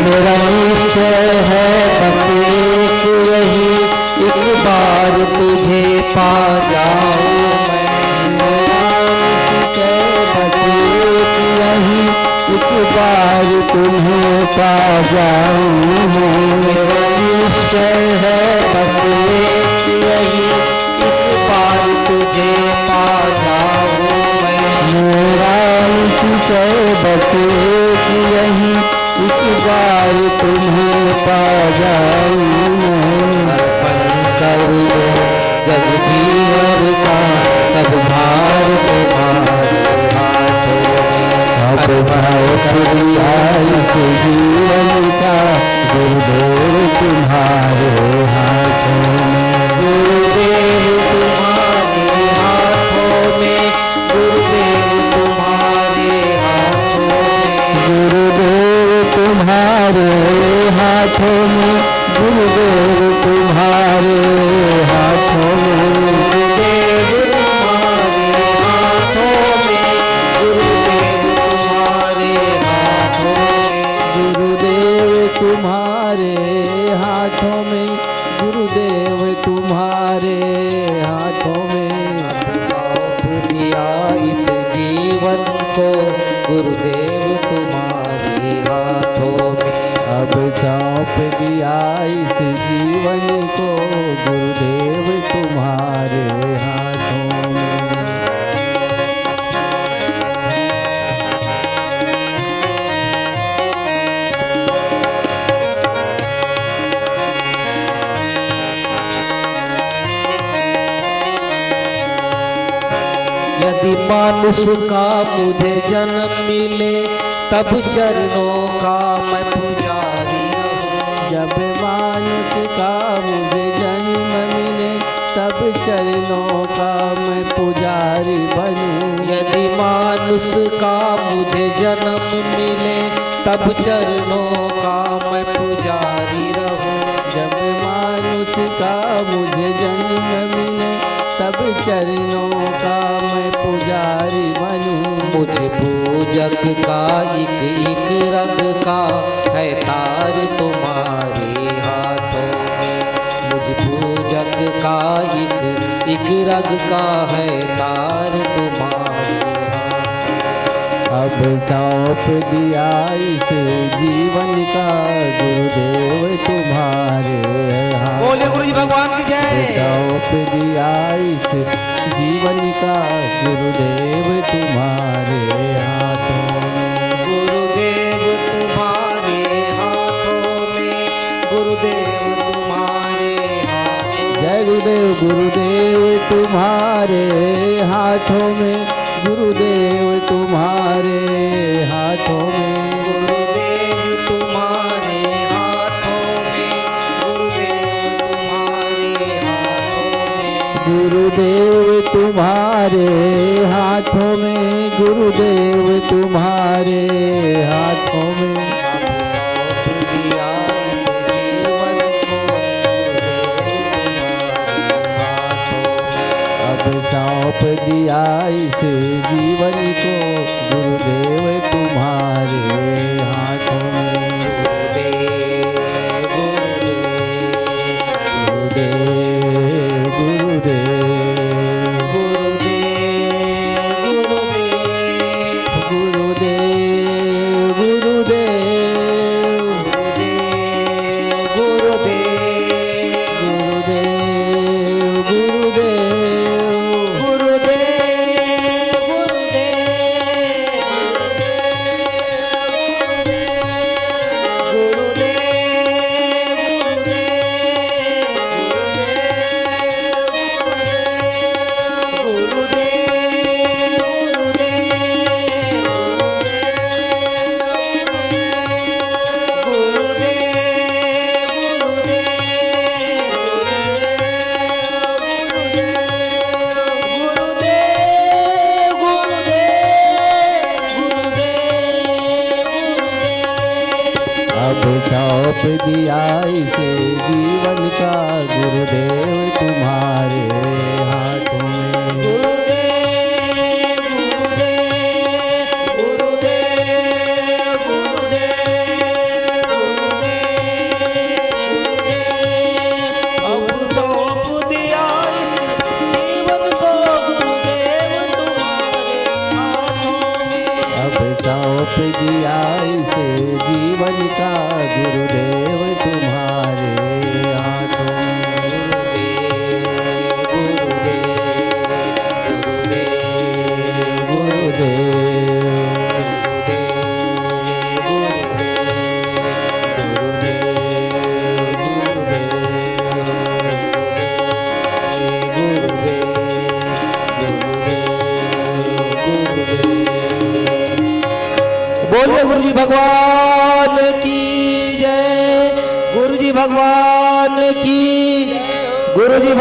मेरा निश्चय है बस एक यही, एक बार तुझे पा जाऊं मैं। बस एक यही, एक बार तुम्हें पा जाऊं मैं। मेरा निश्चय है बस एक यही, एक बार तुझे पा जाऊं मैं। मेरा निश्चय बस एक यही, एक बार तुम्हें पा जाऊं मैं। अर्पण कर दो जग जीवन का सब भार तुम्हारे हाथों में। अब साथ दिया इस जीवन का गुरुदेव तुम्हारे हाथों में। गुरुदेव तुम्हारे हाथों में, गुरुदेव तुम्हारे हाथों में। गुरुदेव तुम्हारे हाथों में, गुरुदेव तुम्हारे हाथों में। गुरुदेव तुम्हारे हाथों में, गुरुदेव तुम्हारे हाथों में। गुरुदेव तुम्हारे हाथों में, गुरुदेव तुम्हारे हाथों में। सौंप दिया इस जीवन को गुरुदेव तुम्हारे हाथों में। अब सौंप दिया इस जीवन को गुरुदेव तुम्हारे हाथों में। यदि मानुष का मुझे जन्म मिले, तब चरणों का मैं पुजारी रहूं। जब मानुष का मुझे जन्म मिले, तब चरणों का मैं पुजारी बनूं। यदि मानुष का मुझे जन्म मिले, तब चरणों का मैं पुजारी रहूं। जब मानुष का मुझे जन्म मिले, तब चरणों का मैं पुजारी बनूं। मुझ पूजक का एक रग का है तार तुम्हारे हाथों में। मुझ पूजक का एक रग का है तार तुम्हारे हाथों। अब सौंप दिया इस जीवन का गुरुदेव तुम्हारे हाथ। बोले गुरु जी भगवान की जय। सौंप दिया इस जीवन का गुरुदेव तुम्हारे हाथों में। गुरुदेव तुम्हारे हाथों में, गुरुदेव तुम्हारे हाथों में। जय गुरुदेव, गुरुदेव तुम्हारे हाथों में, गुरुदेव तुम्हारे हाथों में। गुरुदेव तुम्हारे हाथों में, गुरुदेव तुम्हारे हाथों में। गुरुदेव तुम्हारे हाथों में, गुरुदेव तुम्हारे हाथों में। अब सौंप दिया इस जीवन को गुरुदेव तुम्हारे हाथों में। अब सौंप दिया इस जीवन को गुरुदेव, गुरुदेव, गुरुदेव, गुरुदेव, गुरुदेव, गुरुदेव, गुरुदेव, अब सौंप दिया इसे जीवन का गुरुदेव तुम्हारे हाथों में। गुरुदेव, गुरुदेव, गुरुदेव, सौंप दिया इसे जीवन का गुरुदेव तुम्हारे हाथों। बोलिए गुरु जी भगवान की जय। गुरु जी भगवान की। गुरु जी